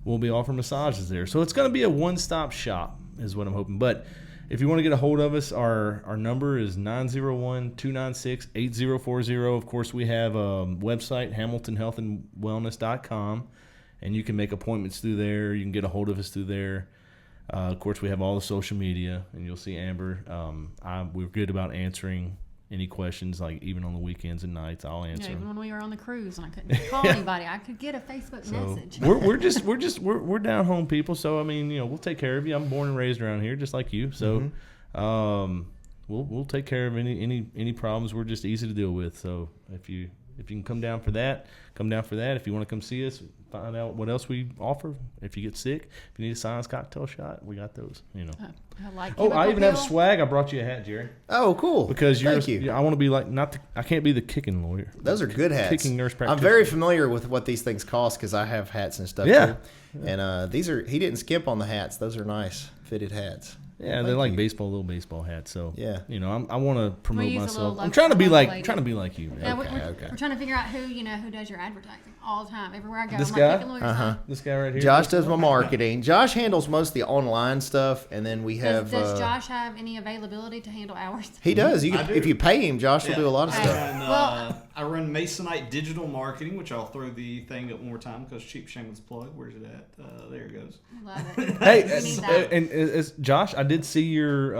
we'll be offering massages there. So it's going to be a one-stop shop, is what I'm hoping. But if you want to get a hold of us, our number is 901-296-8040. Of course, we have a website, HamiltonHealthAndWellness.com, and you can make appointments through there. You can get a hold of us through there. Of course, we have all the social media, and you'll see Amber. We're good about answering any questions, like even on the weekends and nights. I'll answer Even them. when we were on the cruise and I couldn't call anybody, I could get a Facebook message. We're down home people. So I mean, we'll take care of you. I'm born and raised around here, just like you. So, we'll take care of any problems. We're just easy to deal with. So if you can come down for that, come down for that. If you want to come see us, find out what else we offer. If you get sick, if you need a science cocktail shot, we got those. I like I even have pill. swag. I brought you a hat, Jerry. Oh, cool. Because Thank you. I want to be like I can't be the Kickin lawyer. Those are good hats. Kicking nurse practitioner. I'm very familiar with what these things cost because I have hats and stuff. Yeah. Too. And he didn't skimp on the hats. Those are nice fitted hats. Yeah, they're like little baseball hats. So yeah, I want to promote use a myself. little I'm trying to be local like lady. you, man. Yeah, Okay. we're trying to figure out who does your advertising all the time. Everywhere I go, This I'm guy? like, Kickin' Lawyer's on. This guy right here. Josh does my marketing. Josh handles most of the online stuff, and then we have. Does Josh have any availability to handle hours? He does. I do. If you pay him, Josh will do a lot of I stuff. run, I run Masonite Digital Marketing, which I'll throw the thing up one more time because cheap shameless plug. Where's it at? There it goes. Love it. Hey, We need that. and as Josh, I did see your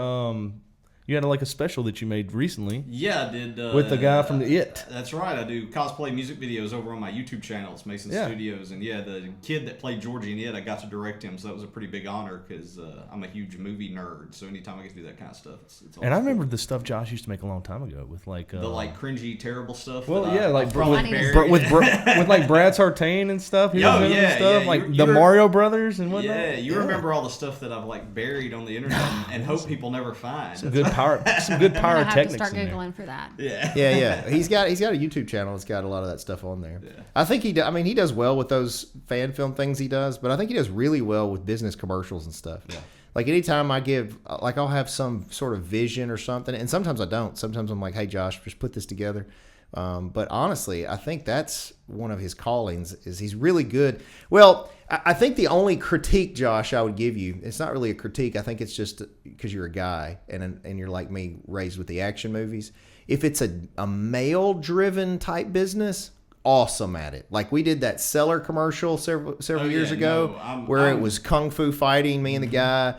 you had like a special that you made recently. Yeah, I did. With the guy from the It. That's right. I do cosplay music videos over on my YouTube channel. It's Mason Studios. And yeah, the kid that played Georgie in It, I got to direct him. So that was a pretty big honor because I'm a huge movie nerd. So anytime I get to do that kind of stuff, it's awesome. And I remember the stuff Josh used to make a long time ago with like the cringy, terrible stuff. Well, that yeah, I like probably with- buried. with like Brad Sartain and stuff. He was in it and stuff like you the were- Mario Brothers and whatnot. Yeah, you remember all the stuff that I've like buried on the internet and hope people never find. Some good I'm gonna have to pyrotechnics start in there. googling for that. Yeah. Yeah. He's got a YouTube channel that's got a lot of that stuff on there. Yeah. I think he does well with those fan film things he does, but I think he does really well with business commercials and stuff. Yeah. Like anytime I give, like I'll have some sort of vision or something, and sometimes I don't. Sometimes I'm like, hey Josh, just put this together. But honestly, I think that's one of his callings is he's really good. Well, I think the only critique, Josh, I would give you, it's not really a critique. I think it's just because you're a guy and you're like me, raised with the action movies. If it's a male-driven type business, awesome at it. Like we did that Seller commercial several years ago where it was kung fu fighting, me and the guy.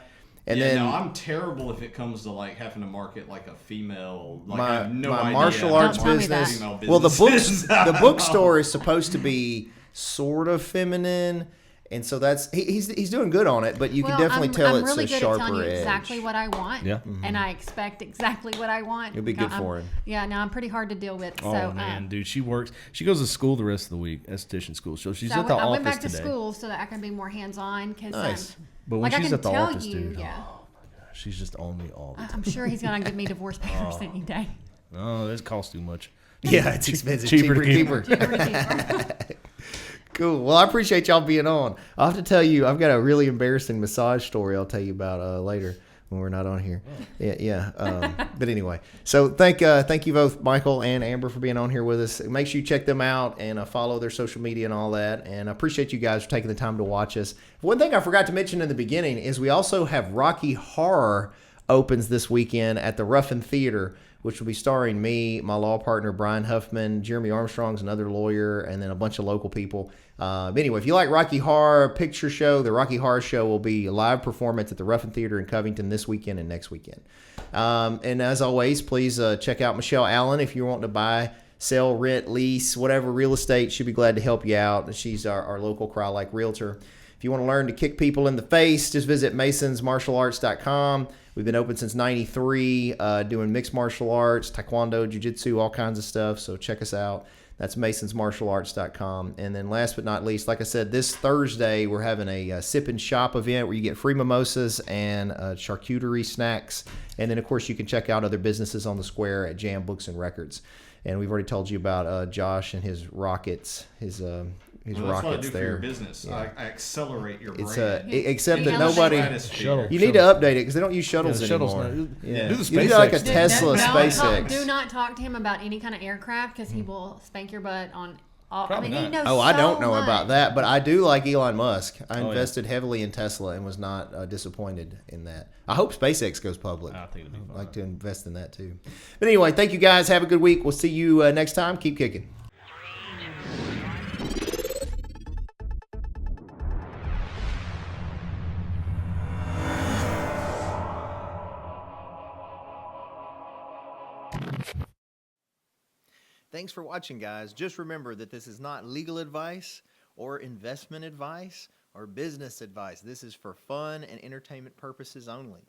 And then I'm terrible if it comes to like having to market like a female. Like I my have no idea martial how arts to market business. female Well, businesses. the bookstore is supposed to be sort of feminine, and so that's he's doing good on it. But you can definitely tell I'm it's really a good at sharper telling you edge. exactly what I want. Yeah. And I expect exactly what I want. You'll be good for him. Yeah, no, I'm pretty hard to deal with. Oh so, man, dude, she goes to school the rest of the week, esthetician school. So she's so at the I went office back to today. school so that I can be more hands-on. Cause, Nice. But when like I she's can at the tell office, you, dude, yeah. oh my gosh, she's just on me all the time. I'm sure he's gonna give me divorce papers any day. Oh, that costs too much. Yeah, it's expensive. Cheaper to keep. Cheaper. Cool. Well, I appreciate y'all being on. I'll have to tell you, I've got a really embarrassing massage story I'll tell you about later when we're not on here. Yeah. But anyway, so thank you both, Michael and Amber, for being on here with us. Make sure you check them out and follow their social media and all that. And I appreciate you guys for taking the time to watch us. One thing I forgot to mention in the beginning is we also have Rocky Horror opens this weekend at the Ruffin Theater, which will be starring me, my law partner, Brian Huffman, Jeremy Armstrong's another lawyer, and then a bunch of local people. Anyway, if you like Rocky Horror Picture Show, the Rocky Horror Show will be a live performance at the Ruffin Theater in Covington this weekend and next weekend. And as always, please check out Michelle Allen if you're wanting to buy, sell, rent, lease, whatever real estate. She'll be glad to help you out. She's our local Cry-Like realtor. If you want to learn to kick people in the face, just visit masonsmartialarts.com. We've been open since '93, doing mixed martial arts, taekwondo, jiu-jitsu, all kinds of stuff. So check us out. That's masonsmartialarts.com. And then last but not least, like I said, this Thursday we're having a sip and shop event where you get free mimosas and charcuterie snacks. And then, of course, you can check out other businesses on the square at Jam Books and Records. And we've already told you about Josh and his rockets, his his Well, that's what I rockets do for there. your business. Yeah. I accelerate your It's brand. except The that elevator. nobody. Shuttle. You need to update it because they don't use shuttles Yeah, the shuttles anymore. now. Yeah. Do the You need like a SpaceX thing. Tesla Don't SpaceX. do not talk to him about any kind of aircraft because he will spank your butt on all. Probably I mean, he not. knows. Oh, I don't so know much. about that, but I do like Elon Musk. I yeah. invested heavily in Tesla and was not disappointed in that. I hope SpaceX goes public. I think it'd be I'd fine. like to invest in that too. But anyway, thank you guys. Have a good week. We'll see you next time. Keep kicking. Thanks for watching, guys. Just remember that this is not legal advice or investment advice or business advice. This is for fun and entertainment purposes only.